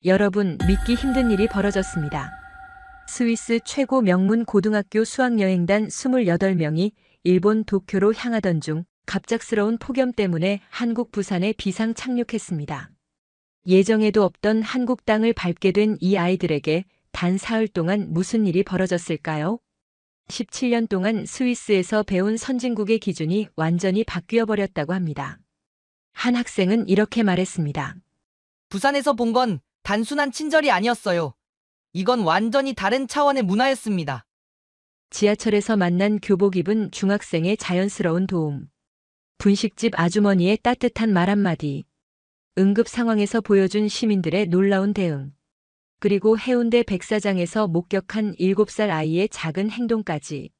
여러분, 믿기 힘든 일이 벌어졌습니다. 스위스 최고 명문 고등학교 수학여행단 28명이 일본 도쿄로 향하던 중 갑작스러운 폭염 때문에 한국 부산에 비상 착륙했습니다. 예정에도 없던 한국 땅을 밟게 된 이 아이들에게 단 사흘 동안 무슨 일이 벌어졌을까요? 17년 동안 스위스에서 배운 선진국의 기준이 완전히 바뀌어 버렸다고 합니다. 한 학생은 이렇게 말했습니다. 부산에서 본 건 단순한 친절이 아니었어요. 이건 완전히 다른 차원의 문화였습니다. 지하철에서 만난 교복 입은 중학생의 자연스러운 도움. 분식집 아주머니의 따뜻한 말 한마디. 응급 상황에서 보여준 시민들의 놀라운 대응. 그리고 해운대 백사장에서 목격한 7살 아이의 작은 행동까지.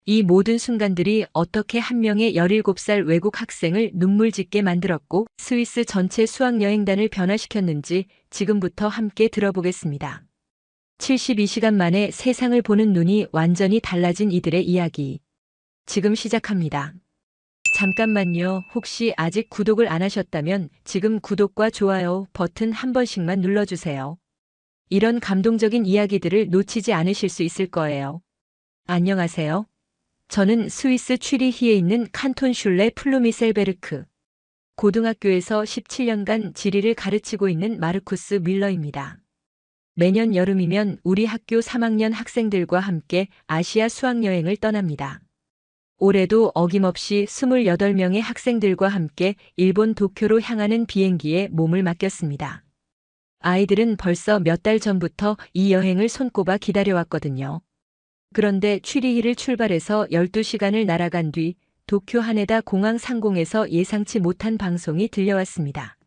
이 모든 순간들이 어떻게 한 명의 17살 외국 학생을 눈물 짓게 만들었고 스위스 전체 수학여행단을 변화시켰는지 지금부터 함께 들어보겠습니다. 72시간 만에 세상을 보는 눈이 완전히 달라진 이들의 이야기. 지금 시작합니다. 잠깐만요. 혹시 아직 구독을 안 하셨다면 지금 구독과 좋아요 버튼 한 번씩만 눌러주세요. 이런 감동적인 이야기들을 놓치지 않으실 수 있을 거예요. 안녕하세요. 저는 스위스 취리히에 있는 칸톤 슐레 플루미셀베르크 고등학교에서 17년간 지리를 가르치고 있는 마르쿠스 밀러입니다. 매년 여름이면 우리 학교 3학년 학생들과 함께 아시아 수학여행을 떠납니다. 올해도 어김없이 28명의 학생들과 함께 일본 도쿄로 향하는 비행기에 몸을 맡겼습니다. 아이들은 벌써 몇 달 전부터 이 여행을 손꼽아 기다려왔거든요. 그런데 취리히를 출발해서 12시간을 날아간 뒤 도쿄 하네다 공항 상공에서 예상치 못한 방송이 들려왔습니다.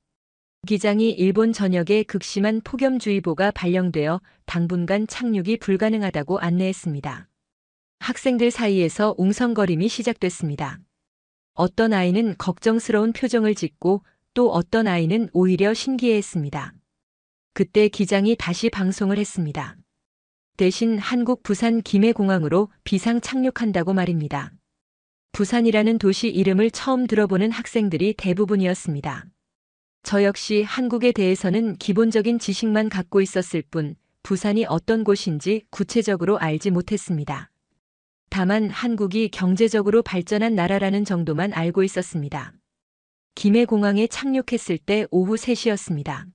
기장이 일본 전역에 극심한 폭염주의보가 발령되어 당분간 착륙이 불가능하다고 안내했습니다. 학생들 사이에서 웅성거림이 시작됐습니다. 어떤 아이는 걱정스러운 표정을 짓고 또 어떤 아이는 오히려 신기해했습니다. 그때 기장이 다시 방송을 했습니다. 대신 한국 부산 김해공항으로 비상 착륙한다고 말입니다. 부산이라는 도시 이름을 처음 들어보는 학생들이 대부분이었습니다. 저 역시 한국에 대해서는 기본적인 지식만 갖고 있었을 뿐 부산이 어떤 곳인지 구체적으로 알지 못했습니다. 다만 한국이 경제적으로 발전한 나라라는 정도만 알고 있었습니다. 김해공항에 착륙했을 때 오후 3시였습니다.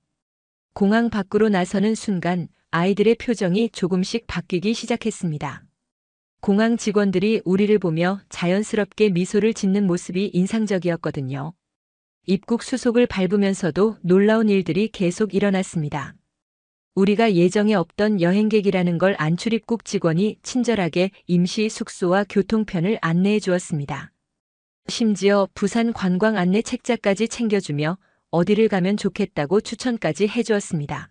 공항 밖으로 나서는 순간 아이들의 표정이 조금씩 바뀌기 시작했습니다. 공항 직원들이 우리를 보며 자연스럽게 미소를 짓는 모습이 인상적이었거든요. 입국 수속을 밟으면서도 놀라운 일들이 계속 일어났습니다. 우리가 예정에 없던 여행객이라는 걸 안 출입국 직원이 친절하게 임시 숙소와 교통편을 안내해 주었습니다. 심지어 부산 관광 안내 책자까지 챙겨주며 어디를 가면 좋겠다고 추천까지 해주었습니다.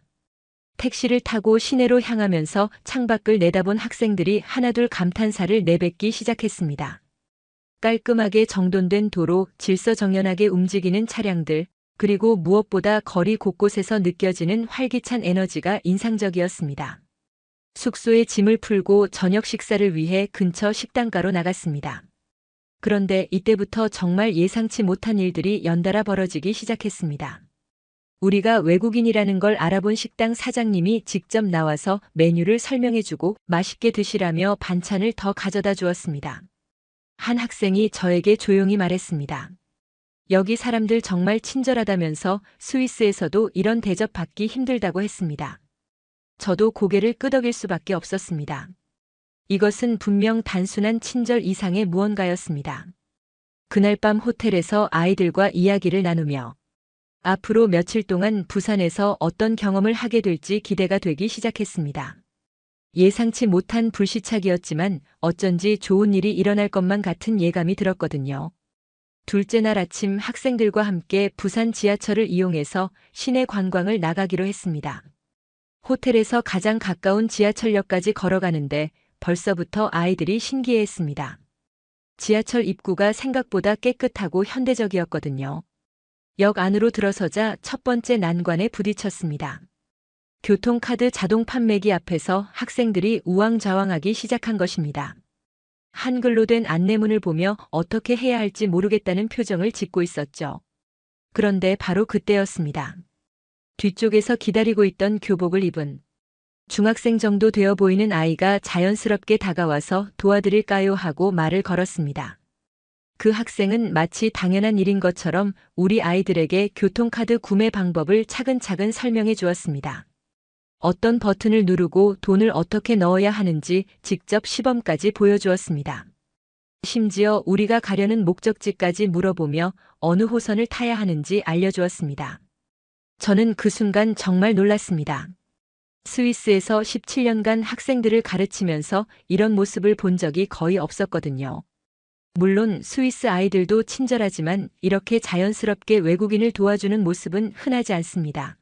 택시를 타고 시내로 향하면서 창밖을 내다본 학생들이 하나둘 감탄사를 내뱉기 시작했습니다. 깔끔하게 정돈된 도로, 질서정연하게 움직이는 차량들, 그리고 무엇보다 거리 곳곳에서 느껴지는 활기찬 에너지가 인상적이었습니다. 숙소에 짐을 풀고 저녁 식사를 위해 근처 식당가로 나갔습니다. 그런데 이때부터 정말 예상치 못한 일들이 연달아 벌어지기 시작했습니다. 우리가 외국인이라는 걸 알아본 식당 사장님이 직접 나와서 메뉴를 설명해주고 맛있게 드시라며 반찬을 더 가져다 주었습니다. 한 학생이 저에게 조용히 말했습니다. 여기 사람들 정말 친절하다면서 스위스에서도 이런 대접 받기 힘들다고 했습니다. 저도 고개를 끄덕일 수밖에 없었습니다. 이것은 분명 단순한 친절 이상의 무언가였습니다. 그날 밤 호텔에서 아이들과 이야기를 나누며 앞으로 며칠 동안 부산에서 어떤 경험을 하게 될지 기대가 되기 시작했습니다. 예상치 못한 불시착이었지만 어쩐지 좋은 일이 일어날 것만 같은 예감이 들었거든요. 둘째 날 아침 학생들과 함께 부산 지하철을 이용해서 시내 관광을 나가기로 했습니다. 호텔에서 가장 가까운 지하철역까지 걸어가는데 벌써부터 아이들이 신기해했습니다. 지하철 입구가 생각보다 깨끗하고 현대적이었거든요. 역 안으로 들어서자 첫 번째 난관에 부딪혔습니다. 교통카드 자동 판매기 앞에서 학생들이 우왕좌왕하기 시작한 것입니다. 한글로 된 안내문을 보며 어떻게 해야 할지 모르겠다는 표정을 짓고 있었죠. 그런데 바로 그때였습니다. 뒤쪽에서 기다리고 있던 교복을 입은 중학생 정도 되어 보이는 아이가 자연스럽게 다가와서 도와드릴까요 하고 말을 걸었습니다. 그 학생은 마치 당연한 일인 것처럼 우리 아이들에게 교통카드 구매 방법을 차근차근 설명해 주었습니다. 어떤 버튼을 누르고 돈을 어떻게 넣어야 하는지 직접 시범까지 보여주었습니다. 심지어 우리가 가려는 목적지까지 물어보며 어느 호선을 타야 하는지 알려주었습니다. 저는 그 순간 정말 놀랐습니다. 스위스에서 17년간 학생들을 가르치면서 이런 모습을 본 적이 거의 없었거든요. 물론 스위스 아이들도 친절하지만 이렇게 자연스럽게 외국인을 도와주는 모습은 흔하지 않습니다.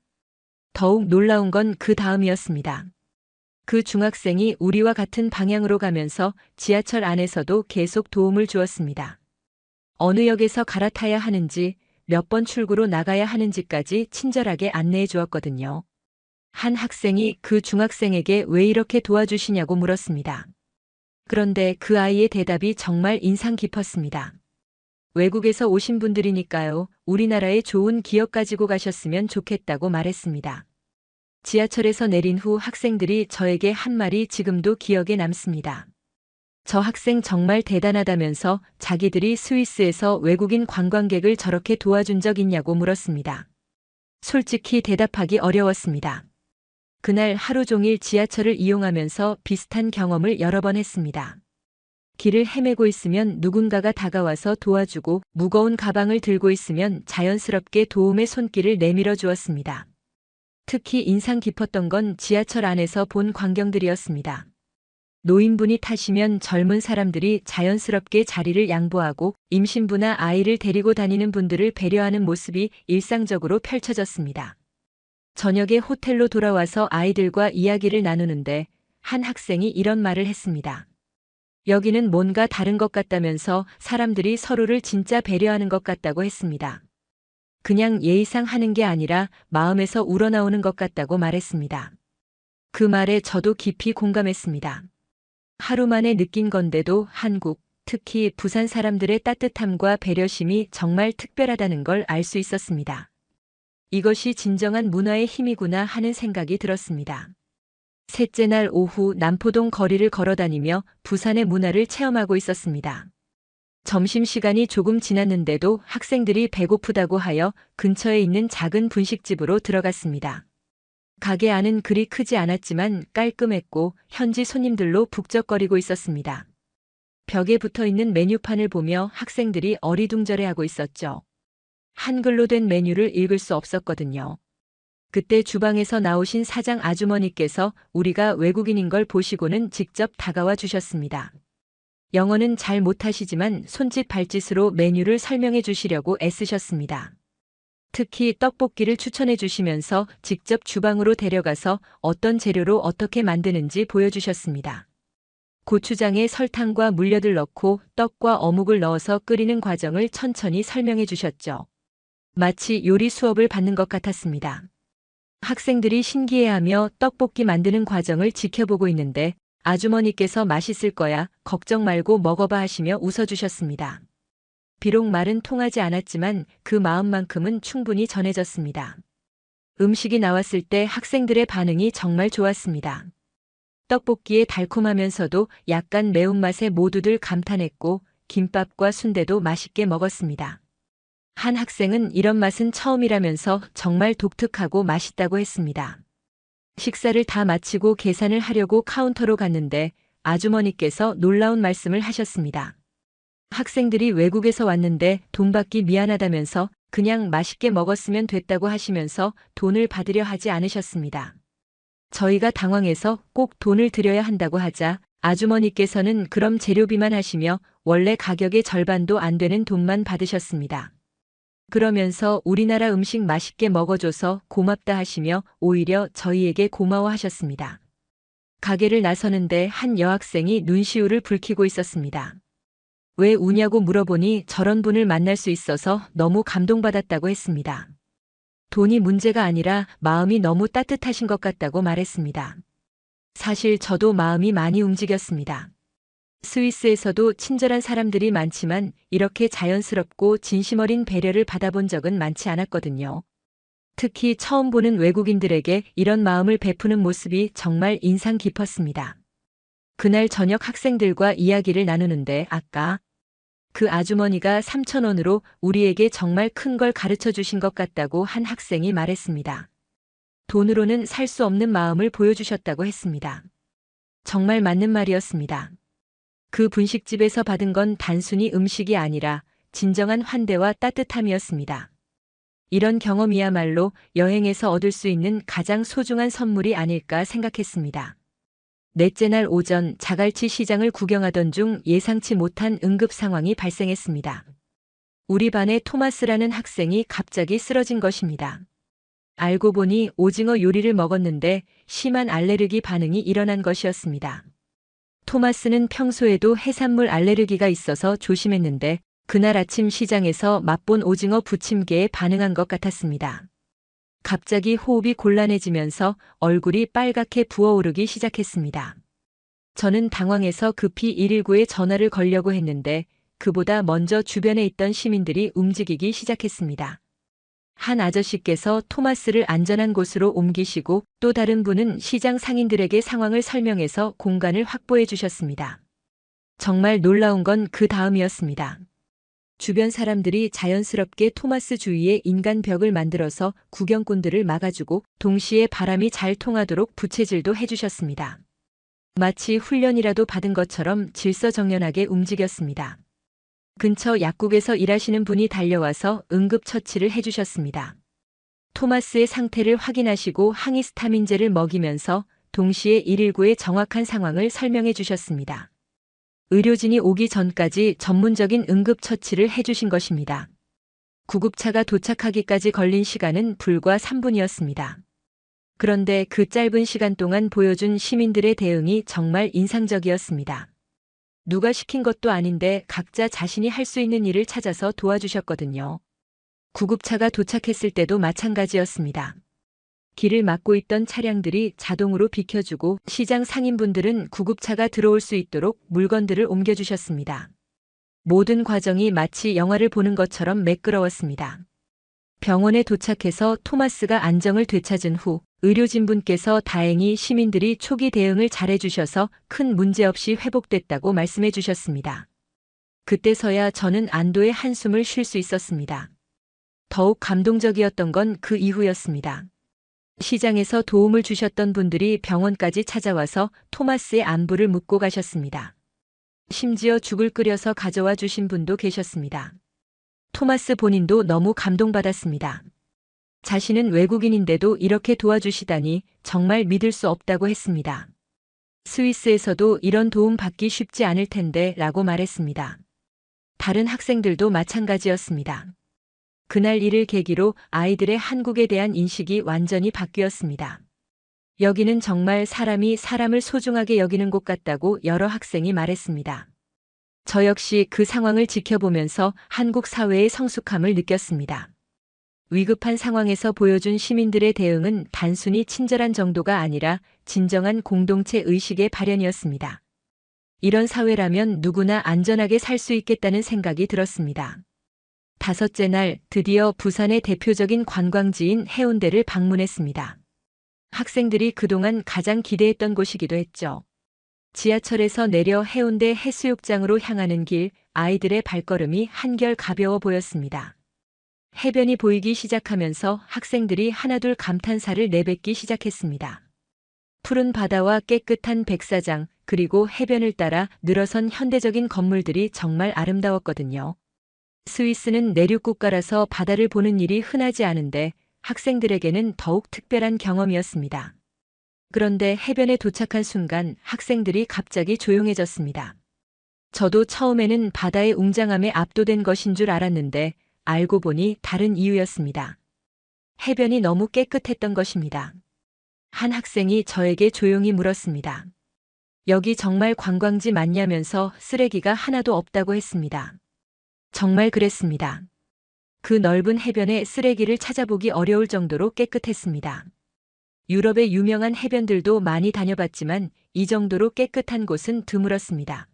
더욱 놀라운 건 그 다음이었습니다. 그 중학생이 우리와 같은 방향으로 가면서 지하철 안에서도 계속 도움을 주었습니다. 어느 역에서 갈아타야 하는지, 몇 번 출구로 나가야 하는지까지 친절하게 안내해 주었거든요. 한 학생이 그 중학생에게 왜 이렇게 도와주시냐고 물었습니다. 그런데 그 아이의 대답이 정말 인상 깊었습니다. 외국에서 오신 분들이니까요. 우리나라에 좋은 기억 가지고 가셨으면 좋겠다고 말했습니다. 지하철에서 내린 후 학생들이 저에게 한 말이 지금도 기억에 남습니다. 저 학생 정말 대단하다면서 자기들이 스위스에서 외국인 관광객을 저렇게 도와준 적 있냐고 물었습니다. 솔직히 대답하기 어려웠습니다. 그날 하루 종일 지하철을 이용하면서 비슷한 경험을 여러 번 했습니다. 길을 헤매고 있으면 누군가가 다가와서 도와주고 무거운 가방을 들고 있으면 자연스럽게 도움의 손길을 내밀어 주었습니다. 특히 인상 깊었던 건 지하철 안에서 본 광경들이었습니다. 노인분이 타시면 젊은 사람들이 자연스럽게 자리를 양보하고 임신부나 아이를 데리고 다니는 분들을 배려하는 모습이 일상적으로 펼쳐졌습니다. 저녁에 호텔로 돌아와서 아이들과 이야기를 나누는데 한 학생이 이런 말을 했습니다. 여기는 뭔가 다른 것 같다면서 사람들이 서로를 진짜 배려하는 것 같다고 했습니다. 그냥 예의상 하는 게 아니라 마음에서 우러나오는 것 같다고 말했습니다. 그 말에 저도 깊이 공감했습니다. 하루 만에 느낀 건데도 한국, 특히 부산 사람들의 따뜻함과 배려심이 정말 특별하다는 걸 알 수 있었습니다. 이것이 진정한 문화의 힘이구나 하는 생각이 들었습니다. 셋째 날 오후 남포동 거리를 걸어다니며 부산의 문화를 체험하고 있었습니다. 점심시간이 조금 지났는데도 학생들이 배고프다고 하여 근처에 있는 작은 분식집으로 들어갔습니다. 가게 안은 그리 크지 않았지만 깔끔했고 현지 손님들로 북적거리고 있었습니다. 벽에 붙어 있는 메뉴판을 보며 학생들이 어리둥절해하고 있었죠. 한글로 된 메뉴를 읽을 수 없었거든요. 그때 주방에서 나오신 사장 아주머니께서 우리가 외국인인 걸 보시고는 직접 다가와 주셨습니다. 영어는 잘 못하시지만 손짓 발짓으로 메뉴를 설명해 주시려고 애쓰셨습니다. 특히 떡볶이를 추천해 주시면서 직접 주방으로 데려가서 어떤 재료로 어떻게 만드는지 보여주셨습니다. 고추장에 설탕과 물엿을 넣고 떡과 어묵을 넣어서 끓이는 과정을 천천히 설명해 주셨죠. 마치 요리 수업을 받는 것 같았습니다. 학생들이 신기해하며 떡볶이 만드는 과정을 지켜보고 있는데 아주머니께서 맛있을 거야, 걱정 말고 먹어봐 하시며 웃어주셨습니다. 비록 말은 통하지 않았지만 그 마음만큼은 충분히 전해졌습니다. 음식이 나왔을 때 학생들의 반응이 정말 좋았습니다. 떡볶이의 달콤하면서도 약간 매운맛에 모두들 감탄했고 김밥과 순대도 맛있게 먹었습니다. 한 학생은 이런 맛은 처음이라면서 정말 독특하고 맛있다고 했습니다. 식사를 다 마치고 계산을 하려고 카운터로 갔는데 아주머니께서 놀라운 말씀을 하셨습니다. 학생들이 외국에서 왔는데 돈 받기 미안하다면서 그냥 맛있게 먹었으면 됐다고 하시면서 돈을 받으려 하지 않으셨습니다. 저희가 당황해서 꼭 돈을 드려야 한다고 하자 아주머니께서는 그럼 재료비만 하시며 원래 가격의 절반도 안 되는 돈만 받으셨습니다. 그러면서 우리나라 음식 맛있게 먹어줘서 고맙다 하시며 오히려 저희에게 고마워하셨습니다. 가게를 나서는데 한 여학생이 눈시울을 붉히고 있었습니다. 왜 우냐고 물어보니 저런 분을 만날 수 있어서 너무 감동받았다고 했습니다. 돈이 문제가 아니라 마음이 너무 따뜻하신 것 같다고 말했습니다. 사실 저도 마음이 많이 움직였습니다. 스위스에서도 친절한 사람들이 많지만 이렇게 자연스럽고 진심 어린 배려를 받아본 적은 많지 않았거든요. 특히 처음 보는 외국인들에게 이런 마음을 베푸는 모습이 정말 인상 깊었습니다. 그날 저녁 학생들과 이야기를 나누는데 아까 그 아주머니가 3,000원으로 우리에게 정말 큰 걸 가르쳐 주신 것 같다고 한 학생이 말했습니다. 돈으로는 살 수 없는 마음을 보여주셨다고 했습니다. 정말 맞는 말이었습니다. 그 분식집에서 받은 건 단순히 음식이 아니라 진정한 환대와 따뜻함이었습니다. 이런 경험이야말로 여행에서 얻을 수 있는 가장 소중한 선물이 아닐까 생각했습니다. 넷째 날 오전 자갈치 시장을 구경하던 중 예상치 못한 응급 상황이 발생했습니다. 우리 반의 토마스라는 학생이 갑자기 쓰러진 것입니다. 알고 보니 오징어 요리를 먹었는데 심한 알레르기 반응이 일어난 것이었습니다. 토마스는 평소에도 해산물 알레르기가 있어서 조심했는데 그날 아침 시장에서 맛본 오징어 부침개에 반응한 것 같았습니다. 갑자기 호흡이 곤란해지면서 얼굴이 빨갛게 부어오르기 시작했습니다. 저는 당황해서 급히 119에 전화를 걸려고 했는데 그보다 먼저 주변에 있던 시민들이 움직이기 시작했습니다. 한 아저씨께서 토마스를 안전한 곳으로 옮기시고 또 다른 분은 시장 상인들에게 상황을 설명해서 공간을 확보해 주셨습니다. 정말 놀라운 건 그 다음이었습니다. 주변 사람들이 자연스럽게 토마스 주위에 인간벽을 만들어서 구경꾼들을 막아주고 동시에 바람이 잘 통하도록 부채질도 해주셨습니다. 마치 훈련이라도 받은 것처럼 질서정연하게 움직였습니다. 근처 약국에서 일하시는 분이 달려와서 응급처치를 해주셨습니다. 토마스의 상태를 확인하시고 항히스타민제를 먹이면서 동시에 119의 정확한 상황을 설명해 주셨습니다. 의료진이 오기 전까지 전문적인 응급처치를 해주신 것입니다. 구급차가 도착하기까지 걸린 시간은 불과 3분이었습니다. 그런데 그 짧은 시간 동안 보여준 시민들의 대응이 정말 인상적이었습니다. 누가 시킨 것도 아닌데 각자 자신이 할 수 있는 일을 찾아서 도와주셨거든요. 구급차가 도착했을 때도 마찬가지였습니다. 길을 막고 있던 차량들이 자동으로 비켜주고 시장 상인분들은 구급차가 들어올 수 있도록 물건들을 옮겨주셨습니다. 모든 과정이 마치 영화를 보는 것처럼 매끄러웠습니다. 병원에 도착해서 토마스가 안정을 되찾은 후 의료진분께서 다행히 시민들이 초기 대응을 잘해주셔서 큰 문제 없이 회복됐다고 말씀해 주셨습니다. 그때서야 저는 안도의 한숨을 쉴 수 있었습니다. 더욱 감동적이었던 건 그 이후였습니다. 시장에서 도움을 주셨던 분들이 병원까지 찾아와서 토마스의 안부를 묻고 가셨습니다. 심지어 죽을 끓여서 가져와 주신 분도 계셨습니다. 토마스 본인도 너무 감동받았습니다. 자신은 외국인인데도 이렇게 도와주시다니 정말 믿을 수 없다고 했습니다. 스위스에서도 이런 도움 받기 쉽지 않을 텐데 라고 말했습니다. 다른 학생들도 마찬가지였습니다. 그날 일을 계기로 아이들의 한국에 대한 인식이 완전히 바뀌었습니다. 여기는 정말 사람이 사람을 소중하게 여기는 곳 같다고 여러 학생이 말했습니다. 저 역시 그 상황을 지켜보면서 한국 사회의 성숙함을 느꼈습니다. 위급한 상황에서 보여준 시민들의 대응은 단순히 친절한 정도가 아니라 진정한 공동체 의식의 발현이었습니다. 이런 사회라면 누구나 안전하게 살 수 있겠다는 생각이 들었습니다. 다섯째 날 드디어 부산의 대표적인 관광지인 해운대를 방문했습니다. 학생들이 그동안 가장 기대했던 곳이기도 했죠. 지하철에서 내려 해운대 해수욕장으로 향하는 길, 아이들의 발걸음이 한결 가벼워 보였습니다. 해변이 보이기 시작하면서 학생들이 하나둘 감탄사를 내뱉기 시작했습니다. 푸른 바다와 깨끗한 백사장, 그리고 해변을 따라 늘어선 현대적인 건물들이 정말 아름다웠거든요. 스위스는 내륙 국가라서 바다를 보는 일이 흔하지 않은데 학생들에게는 더욱 특별한 경험이었습니다. 그런데 해변에 도착한 순간 학생들이 갑자기 조용해졌습니다. 저도 처음에는 바다의 웅장함에 압도된 것인 줄 알았는데 알고 보니 다른 이유였습니다. 해변이 너무 깨끗했던 것입니다. 한 학생이 저에게 조용히 물었습니다. 여기 정말 관광지 맞냐면서 쓰레기가 하나도 없다고 했습니다. 정말 그랬습니다. 그 넓은 해변에 쓰레기를 찾아보기 어려울 정도로 깨끗했습니다. 유럽의 유명한 해변들도 많이 다녀봤지만 이 정도로 깨끗한 곳은 드물었습니다.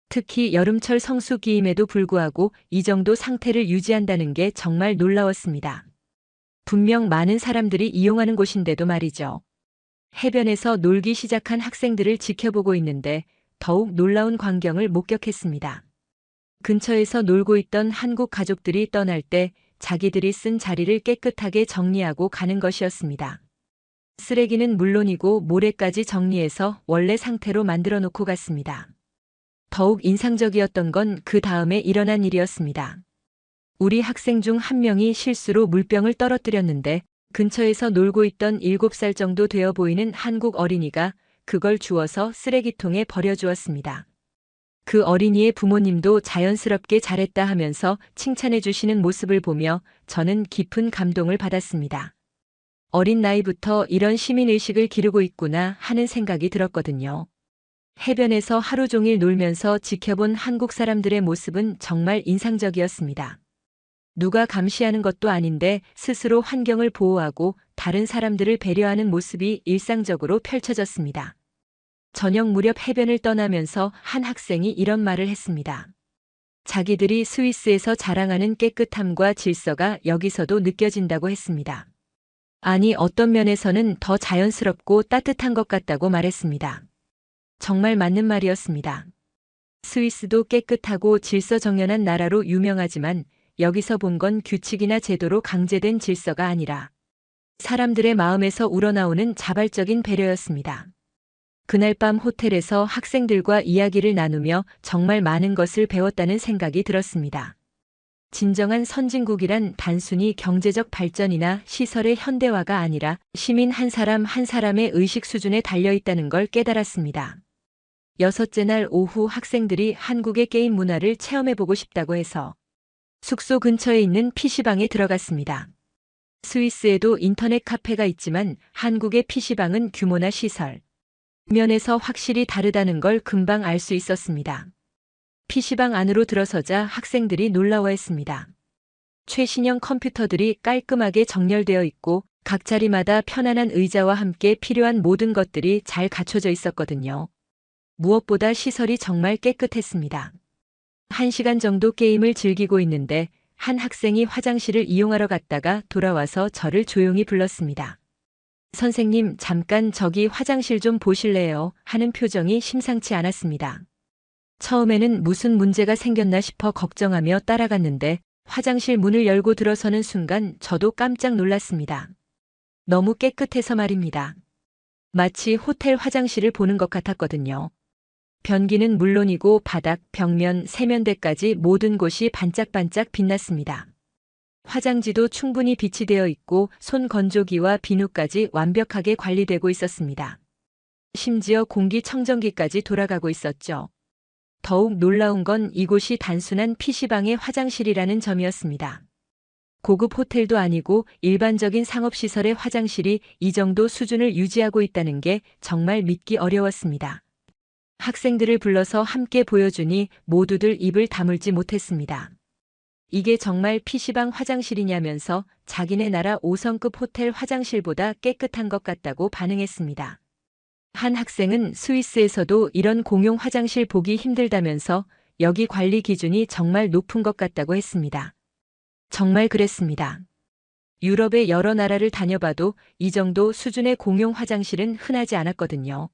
특히 여름철 성수기임에도 불구하고 이 정도 상태를 유지한다는 게 정말 놀라웠습니다. 분명 많은 사람들이 이용하는 곳인데도 말이죠. 해변에서 놀기 시작한 학생들을 지켜보고 있는데 더욱 놀라운 광경을 목격했습니다. 근처에서 놀고 있던 한국 가족들이 떠날 때 자기들이 쓴 자리를 깨끗하게 정리하고 가는 것이었습니다. 쓰레기는 물론이고 모래까지 정리해서 원래 상태로 만들어 놓고 갔습니다. 더욱 인상적이었던 건 그 다음에 일어난 일이었습니다. 우리 학생 중 한 명이 실수로 물병을 떨어뜨렸는데 근처에서 놀고 있던 7살 정도 되어 보이는 한국 어린이가 그걸 주워서 쓰레기통에 버려주었습니다. 그 어린이의 부모님도 자연스럽게 잘했다 하면서 칭찬해 주시는 모습을 보며 저는 깊은 감동을 받았습니다. 어린 나이부터 이런 시민의식을 기르고 있구나 하는 생각이 들었거든요. 해변에서 하루 종일 놀면서 지켜본 한국 사람들의 모습은 정말 인상적이었습니다. 누가 감시하는 것도 아닌데 스스로 환경을 보호하고 다른 사람들을 배려하는 모습이 일상적으로 펼쳐졌습니다. 저녁 무렵 해변을 떠나면서 한 학생이 이런 말을 했습니다. 자기들이 스위스에서 자랑하는 깨끗함과 질서가 여기서도 느껴진다고 했습니다. 아니, 어떤 면에서는 더 자연스럽고 따뜻한 것 같다고 말했습니다. 정말 맞는 말이었습니다. 스위스도 깨끗하고 질서정연한 나라로 유명하지만 여기서 본 건 규칙이나 제도로 강제된 질서가 아니라 사람들의 마음에서 우러나오는 자발적인 배려였습니다. 그날 밤 호텔에서 학생들과 이야기를 나누며 정말 많은 것을 배웠다는 생각이 들었습니다. 진정한 선진국이란 단순히 경제적 발전이나 시설의 현대화가 아니라 시민 한 사람 한 사람의 의식 수준에 달려 있다는 걸 깨달았습니다. 여섯째 날 오후 학생들이 한국의 게임 문화를 체험해보고 싶다고 해서 숙소 근처에 있는 PC방에 들어갔습니다. 스위스에도 인터넷 카페가 있지만 한국의 PC방은 규모나 시설, 면에서 확실히 다르다는 걸 금방 알 수 있었습니다. PC방 안으로 들어서자 학생들이 놀라워했습니다. 최신형 컴퓨터들이 깔끔하게 정렬되어 있고 각 자리마다 편안한 의자와 함께 필요한 모든 것들이 잘 갖춰져 있었거든요. 무엇보다 시설이 정말 깨끗했습니다. 1시간 정도 게임을 즐기고 있는데 한 학생이 화장실을 이용하러 갔다가 돌아와서 저를 조용히 불렀습니다. 선생님, 잠깐 저기 화장실 좀 보실래요? 하는 표정이 심상치 않았습니다. 처음에는 무슨 문제가 생겼나 싶어 걱정하며 따라갔는데 화장실 문을 열고 들어서는 순간 저도 깜짝 놀랐습니다. 너무 깨끗해서 말입니다. 마치 호텔 화장실을 보는 것 같았거든요. 변기는 물론이고 바닥, 벽면, 세면대까지 모든 곳이 반짝반짝 빛났습니다. 화장지도 충분히 비치되어 있고 손 건조기와 비누까지 완벽하게 관리되고 있었습니다. 심지어 공기청정기까지 돌아가고 있었죠. 더욱 놀라운 건 이곳이 단순한 PC방의 화장실이라는 점이었습니다. 고급 호텔도 아니고 일반적인 상업시설의 화장실이 이 정도 수준을 유지하고 있다는 게 정말 믿기 어려웠습니다. 학생들을 불러서 함께 보여주니 모두들 입을 다물지 못했습니다. 이게 정말 PC방 화장실이냐면서 자기네 나라 5성급 호텔 화장실보다 깨끗한 것 같다고 반응했습니다. 한 학생은 스위스에서도 이런 공용 화장실 보기 힘들다면서 여기 관리 기준이 정말 높은 것 같다고 했습니다. 정말 그랬습니다. 유럽의 여러 나라를 다녀봐도 이 정도 수준의 공용 화장실은 흔하지 않았거든요.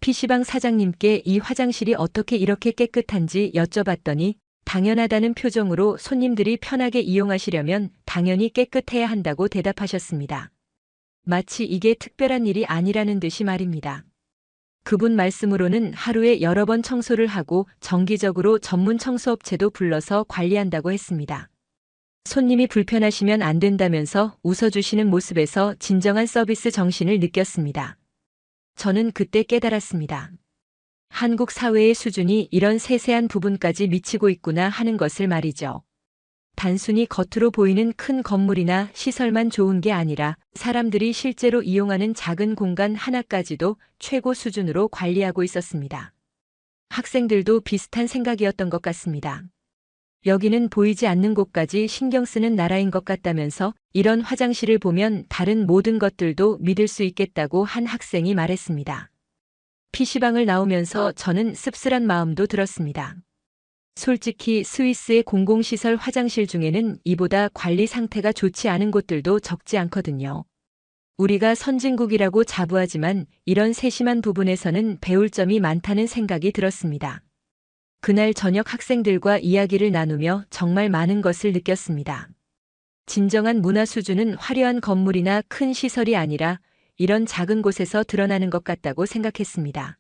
PC방 사장님께 이 화장실이 어떻게 이렇게 깨끗한지 여쭤봤더니 당연하다는 표정으로 손님들이 편하게 이용하시려면 당연히 깨끗해야 한다고 대답하셨습니다. 마치 이게 특별한 일이 아니라는 듯이 말입니다. 그분 말씀으로는 하루에 여러 번 청소를 하고 정기적으로 전문 청소업체도 불러서 관리한다고 했습니다. 손님이 불편하시면 안 된다면서 웃어주시는 모습에서 진정한 서비스 정신을 느꼈습니다. 저는 그때 깨달았습니다. 한국 사회의 수준이 이런 세세한 부분까지 미치고 있구나 하는 것을 말이죠. 단순히 겉으로 보이는 큰 건물이나 시설만 좋은 게 아니라 사람들이 실제로 이용하는 작은 공간 하나까지도 최고 수준으로 관리하고 있었습니다. 학생들도 비슷한 생각이었던 것 같습니다. 여기는 보이지 않는 곳까지 신경 쓰는 나라인 것 같다면서 이런 화장실을 보면 다른 모든 것들도 믿을 수 있겠다고 한 학생이 말했습니다. PC방을 나오면서 저는 씁쓸한 마음도 들었습니다. 솔직히 스위스의 공공시설 화장실 중에는 이보다 관리 상태가 좋지 않은 곳들도 적지 않거든요. 우리가 선진국이라고 자부하지만 이런 세심한 부분에서는 배울 점이 많다는 생각이 들었습니다. 그날 저녁 학생들과 이야기를 나누며 정말 많은 것을 느꼈습니다. 진정한 문화 수준은 화려한 건물이나 큰 시설이 아니라 이런 작은 곳에서 드러나는 것 같다고 생각했습니다.